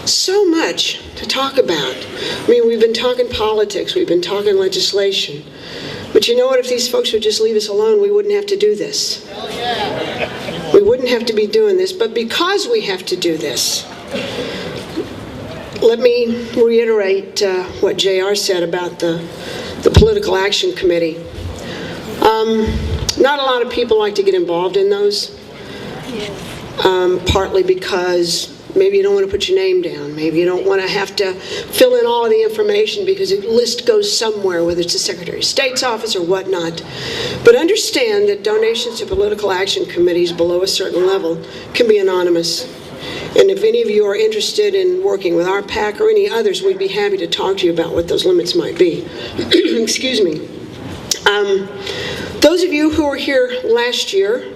So much to talk about. I mean, we've been talking politics, we've been talking legislation. But you know what? If these folks would just leave us alone, we wouldn't have to do this. We wouldn't have to be doing this. But because we have to do this, let me reiterate what JR said about the Political Action Committee. Not a lot of people like to get involved in those, partly because maybe you don't want to put your name down. Maybe you don't want to have to fill in all of the information because a list goes somewhere, whether it's the Secretary of State's office or whatnot. But understand that donations to political action committees below a certain level can be anonymous. And if any of you are interested in working with our PAC or any others, we'd be happy to talk to you about what those limits might be. Excuse me. Those of you who were here last year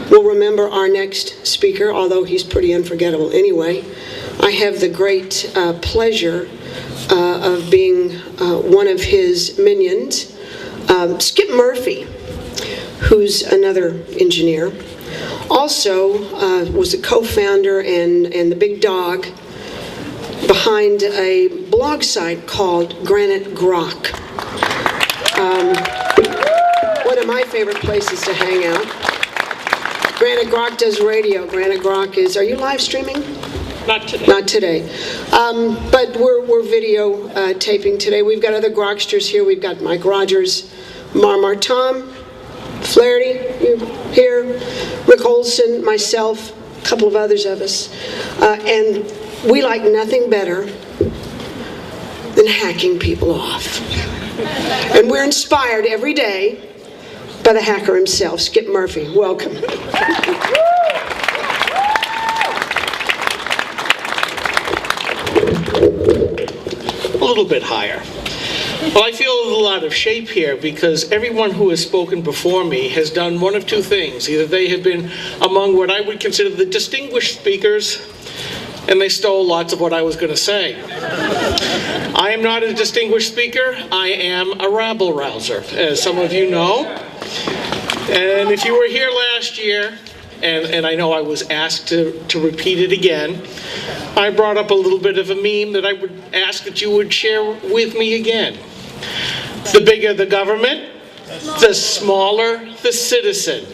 will remember our next speaker, although he's pretty unforgettable anyway. I have the great pleasure of being one of his minions, Skip Murphy, who's another engineer. Also was the co-founder and the big dog behind a blog site called Granite Grok. One of my favorite places to hang out. Granite Grok does radio. Granite Grok is, are you live streaming? Not today. Not today. But we're video taping today. We've got other Groksters here. We've got Mike Rogers, Marmar Tom, Flaherty, you here, Rick Olson, myself, a couple of others of us. And we like nothing better than hacking people off. And we're inspired every day by the hacker himself, Skip Murphy. Welcome. A little bit higher. Well, I feel a little out of shape here because everyone who has spoken before me has done one of two things. Either they have been among what I would consider the distinguished speakers, and they stole lots of what I was going to say. I am not a distinguished speaker. I am a rabble-rouser, as some of you know. And if you were here last year, and I know I was asked to repeat it again, I brought up a little bit of a meme that I would ask that you would share with me again. The bigger the government, the smaller the citizen.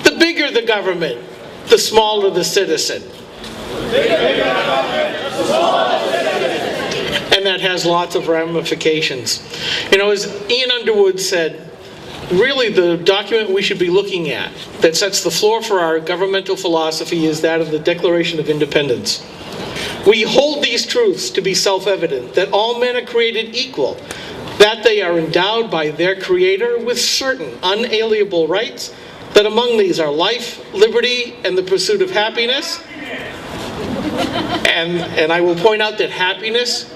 The bigger the government, the smaller the citizen. And that has lots of ramifications. You know, as Ian Underwood said, really the document we should be looking at that sets the floor for our governmental philosophy is that of the Declaration of Independence. We hold these truths to be self-evident, that all men are created equal, that they are endowed by their Creator with certain unalienable rights, that among these are life, liberty, and the pursuit of happiness. And I will point out that happiness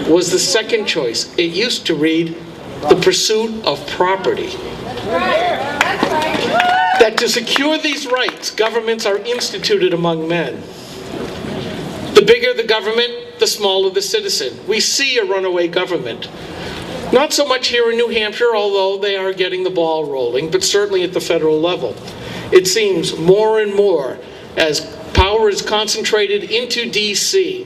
was the second choice. It used to read, the pursuit of property. That to secure these rights, governments are instituted among men. The bigger the government, the smaller the citizen. We see a runaway government. Not so much here in New Hampshire, although they are getting the ball rolling, but certainly at the federal level. It seems more and more as power is concentrated into D.C.,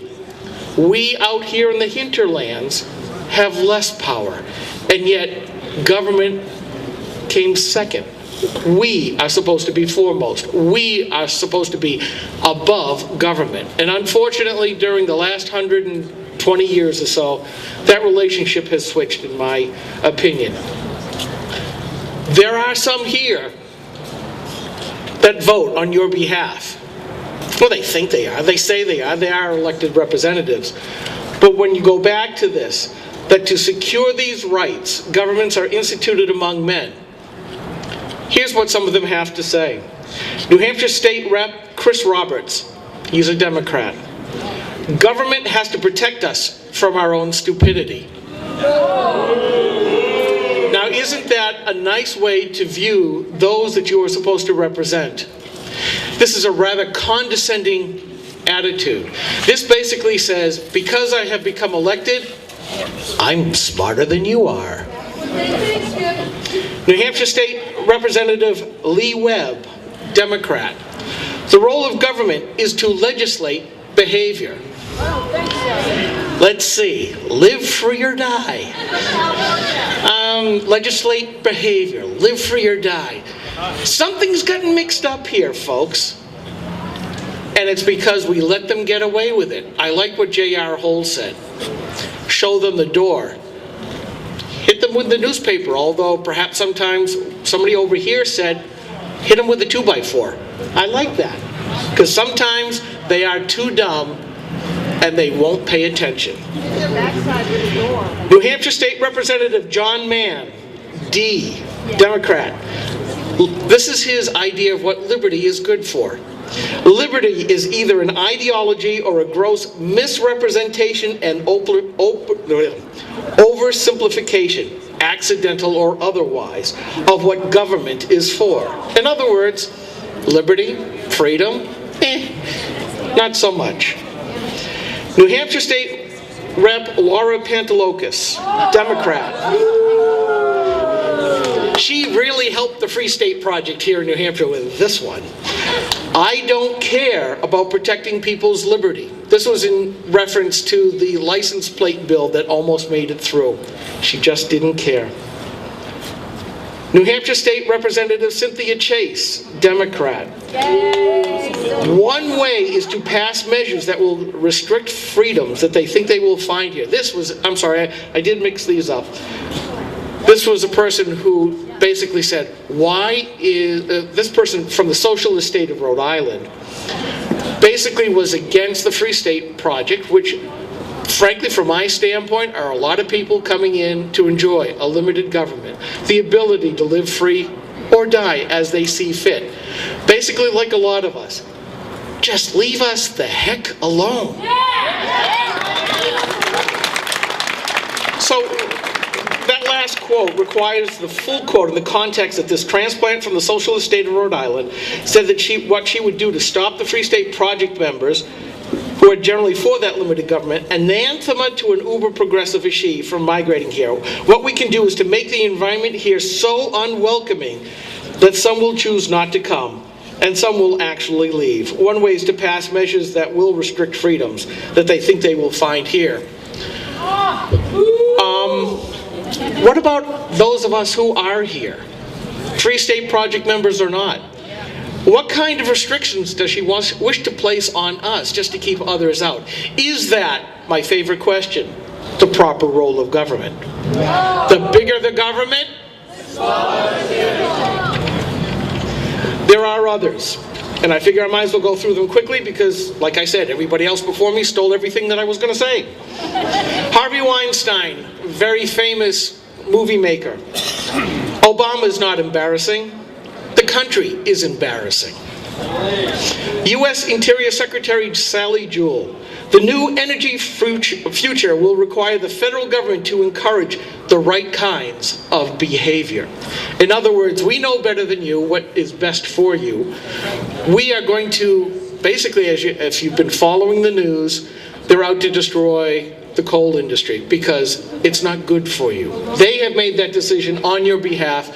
we out here in the hinterlands have less power. And yet, government came second. We are supposed to be foremost. We are supposed to be above government. And unfortunately, during the last 120 years or so, that relationship has switched, in my opinion. There are some here that vote on your behalf. Well, they think they are. They say they are elected representatives. But when you go back to this, that to secure these rights, governments are instituted among men. Here's what some of them have to say. New Hampshire State Rep Chris Roberts, he's a Democrat. Government has to protect us from our own stupidity. Now, isn't that a nice way to view those that you are supposed to represent? This is a rather condescending attitude. This basically says, because I have become elected, I'm smarter than you are. New Hampshire State Representative Lee Webb, Democrat. The role of government is to legislate behavior. Let's see, live free or die. Legislate behavior, live free or die. Something's gotten mixed up here, folks. And it's because we let them get away with it. I like what J.R. Hole said. Show them the door. Hit them with the newspaper, although perhaps sometimes somebody over here said, hit them with a 2x4. I like that. Because sometimes they are too dumb and they won't pay attention. New Hampshire State Representative John Mann, D, Democrat. This is his idea of what liberty is good for. Liberty is either an ideology or a gross misrepresentation and oversimplification, accidental or otherwise, of what government is for. In other words, liberty, freedom, not so much. New Hampshire State Rep. Laura Pantelakis, Democrat. She really helped the Free State Project here in New Hampshire with this one. I don't care about protecting people's liberty. This was in reference to the license plate bill that almost made it through. She just didn't care. New Hampshire State Representative Cynthia Chase, Democrat. Yay. One way is to pass measures that will restrict freedoms that they think they will find here. This was, I'm sorry, I did mix these up. This was a person who basically said, why is, this person from the socialist state of Rhode Island, basically was against the Free State Project, which frankly, from my standpoint, are a lot of people coming in to enjoy a limited government, the ability to live free or die as they see fit. Basically, like a lot of us, just leave us the heck alone. So, that last quote requires the full quote in the context that this transplant from the socialist state of Rhode Island said that what she would do to stop the Free State Project members, who are generally for that limited government, anathema to an uber progressive as she, from migrating here. What we can do is to make the environment here so unwelcoming that some will choose not to come, and some will actually leave. One way is to pass measures that will restrict freedoms that they think they will find here. What about those of us who are here? Free State Project members or not? What kind of restrictions does she wish to place on us just to keep others out? Is that, my favorite question, the proper role of government? The bigger the government, the smaller the citizen. There are others, and I figure I might as well go through them quickly because, like I said, everybody else before me stole everything that I was going to say. Harvey Weinstein, very famous movie maker. Obama is not embarrassing. The country is embarrassing. U.S. Interior Secretary Sally Jewell. The new energy future will require the federal government to encourage the right kinds of behavior. In other words, we know better than you what is best for you. We are going to, basically, if you've been following the news, they're out to destroy the coal industry because it's not good for you. They have made that decision on your behalf.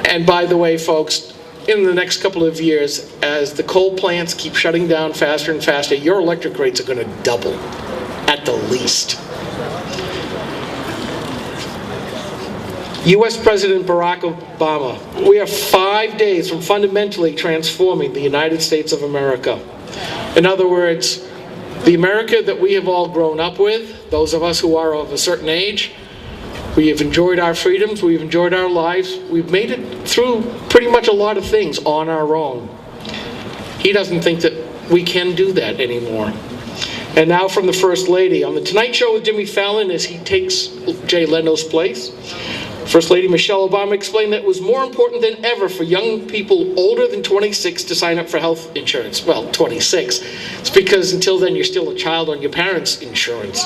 And by the way, folks, in the next couple of years, as the coal plants keep shutting down faster and faster, your electric rates are going to double, at the least. U.S. President Barack Obama, we are 5 days from fundamentally transforming the United States of America. In other words, the America that we have all grown up with, those of us who are of a certain age, we have enjoyed our freedoms, we've enjoyed our lives, we've made it through pretty much a lot of things on our own. He doesn't think that we can do that anymore. And now from the First Lady, on The Tonight Show with Jimmy Fallon as he takes Jay Leno's place, First Lady Michelle Obama explained that it was more important than ever for young people older than 26 to sign up for health insurance. Well, 26. It's because until then you're still a child on your parents' insurance.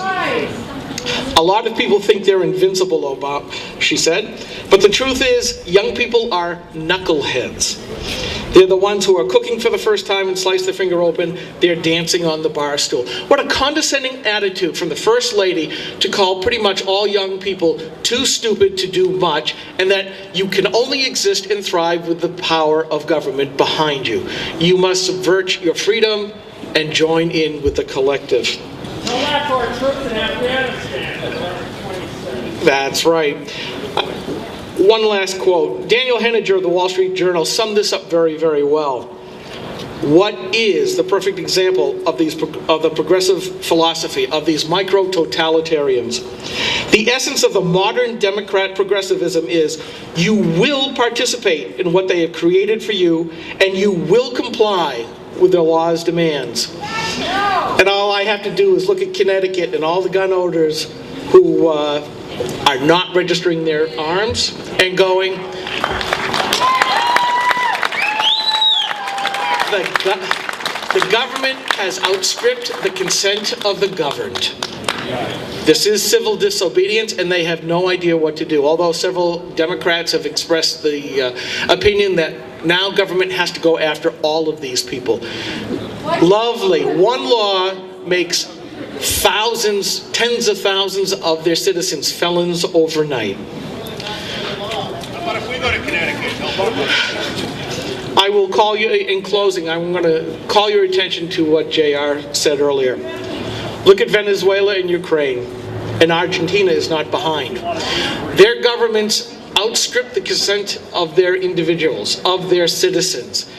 A lot of people think they're invincible, Obama, she said. But the truth is, young people are knuckleheads. They're the ones who are cooking for the first time and slice their finger open. They're dancing on the bar stool. What a condescending attitude from the First Lady to call pretty much all young people too stupid to do much, and that you can only exist and thrive with the power of government behind you. You must subvert your freedom and join in with the collective. Go back to our troops in Afghanistan. That's right. One last quote. Daniel Henninger of the Wall Street Journal summed this up very, very well. What is the perfect example of the progressive philosophy, of these micro-totalitarians? The essence of the modern Democrat progressivism is you will participate in what they have created for you, and you will comply with their law's demands. And all I have to do is look at Connecticut and all the gun owners who are not registering their arms and going, the government has outstripped the consent of the governed. This is civil disobedience, and they have no idea what to do. Although several Democrats have expressed the opinion that now government has to go after all of these people. Lovely. One law makes thousands, tens of thousands of their citizens felons overnight. But if we go to Connecticut, I will call you, in closing, I'm going to call your attention to what JR said earlier. Look at Venezuela and Ukraine, and Argentina is not behind. Their governments outstrip the consent of their individuals, of their citizens.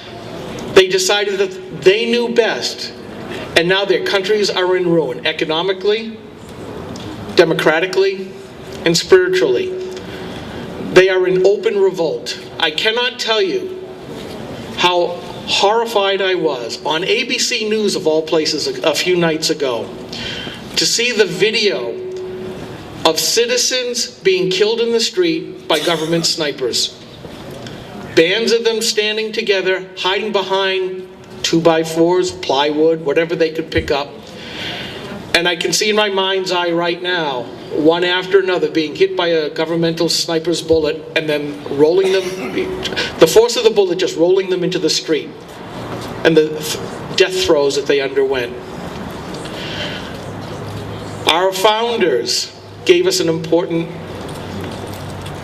They decided that they knew best, and now their countries are in ruin, economically, democratically, and spiritually. They are in open revolt. I cannot tell you how horrified I was on ABC News, of all places, a few nights ago, to see the video of citizens being killed in the street by government snipers. Bands of them standing together, hiding behind 2x4s, plywood, whatever they could pick up. And I can see in my mind's eye right now, one after another being hit by a governmental sniper's bullet and then rolling them, the force of the bullet just rolling them into the street, and the death throes that they underwent. Our founders gave us an important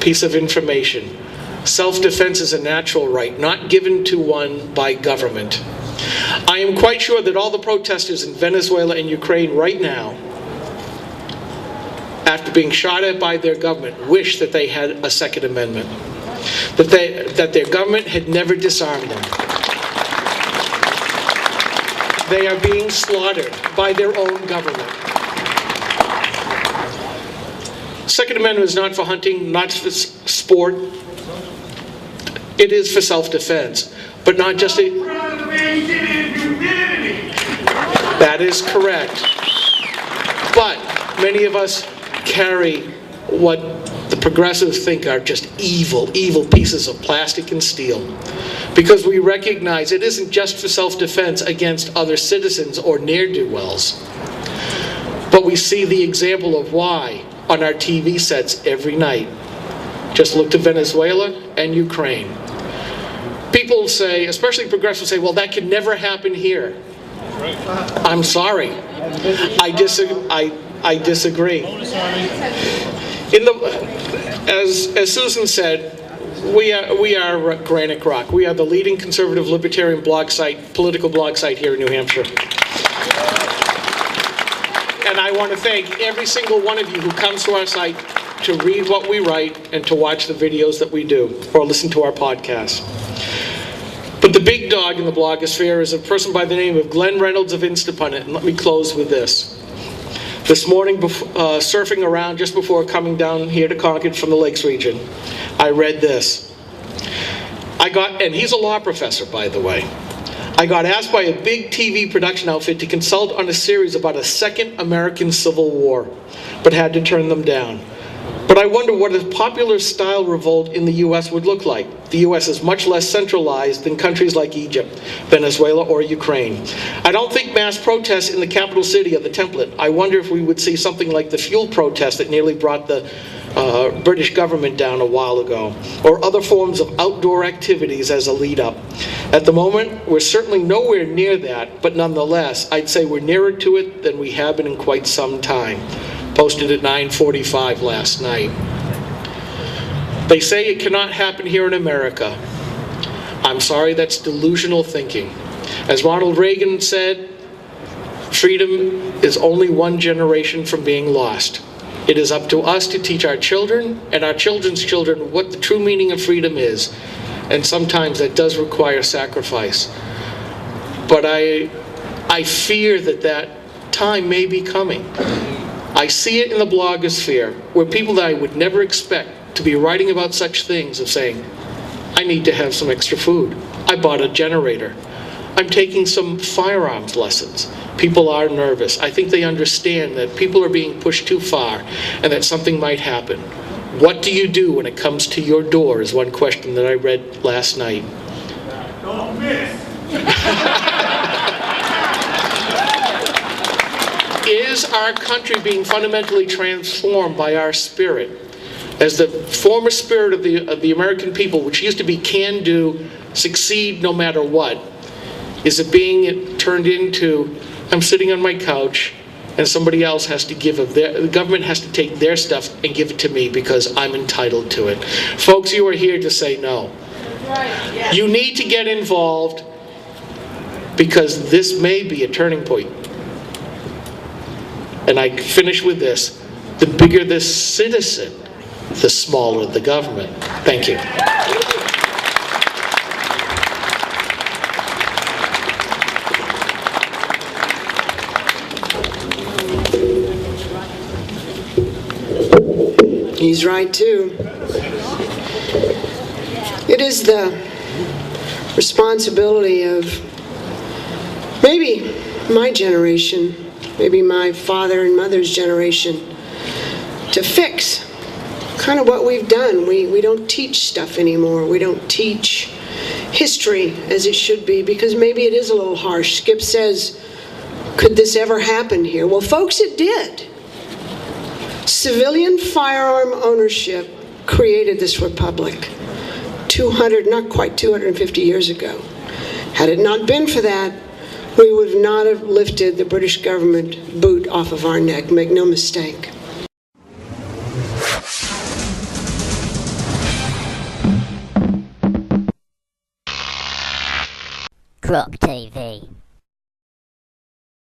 piece of information. Self-defense is a natural right, not given to one by government. I am quite sure that all the protesters in Venezuela and Ukraine right now, after being shot at by their government, wish that they had a Second Amendment, that their government had never disarmed them. They are being slaughtered by their own government. Second Amendment is not for hunting, not for sport. It is for self-defense, but not just a... That is correct. But many of us carry what the progressives think are just evil, evil pieces of plastic and steel. Because we recognize it isn't just for self-defense against other citizens or ne'er-do-wells. But we see the example of why on our TV sets every night. Just look to Venezuela and Ukraine. People say, especially progressives say, well, that could never happen here. I'm sorry. I disagree. As Susan said, we are Granite Rock. We are the leading conservative libertarian blog site, political blog site here in New Hampshire. And I want to thank every single one of you who comes to our site to read what we write and to watch the videos that we do or listen to our podcasts. But the big dog in the blogosphere is a person by the name of Glenn Reynolds of Instapundit. And let me close with this. This morning, surfing around just before coming down here to Concord from the Lakes region, I read this. And he's a law professor, by the way. I got asked by a big TV production outfit to consult on a series about a second American Civil War, but had to turn them down. But I wonder what a popular style revolt in the U.S. would look like. The U.S. is much less centralized than countries like Egypt, Venezuela, or Ukraine. I don't think mass protests in the capital city are the template. I wonder if we would see something like the fuel protest that nearly brought the British government down a while ago, or other forms of outdoor activities as a lead-up. At the moment, we're certainly nowhere near that, but nonetheless, I'd say we're nearer to it than we have been in quite some time. Posted at 9:45 last night. They say it cannot happen here in America. I'm sorry, that's delusional thinking. As Ronald Reagan said, Freedom is only one generation from being lost. It is up to us to teach our children and our children's children what the true meaning of freedom is. And sometimes that does require sacrifice. But I fear that time may be coming. I see it in the blogosphere, where people that I would never expect to be writing about such things of saying, I need to have some extra food. I bought a generator. I'm taking some firearms lessons. People are nervous. I think they understand that people are being pushed too far and that something might happen. What do you do when it comes to your door is one question that I read last night. Don't miss. Is our country being fundamentally transformed by our spirit? As the former spirit of the American people, which used to be can do, succeed no matter what, is it being turned into, I'm sitting on my couch and somebody else has to give of the government has to take their stuff and give it to me because I'm entitled to it. Folks, you are here to say no. You need to get involved because this may be a turning point. And I finish with this. The bigger the citizen, the smaller the government. Thank you. He's right, too. It is the responsibility of maybe my generation, maybe my father and mother's generation, to fix kind of what we've done. We don't teach stuff anymore. We don't teach history as it should be because maybe it is a little harsh. Skip says, could this ever happen here? Well, folks, it did. Civilian firearm ownership created this republic not quite 250 years ago. Had it not been for that, we would not have lifted the British government boot off of our neck. Make no mistake. Croc TV.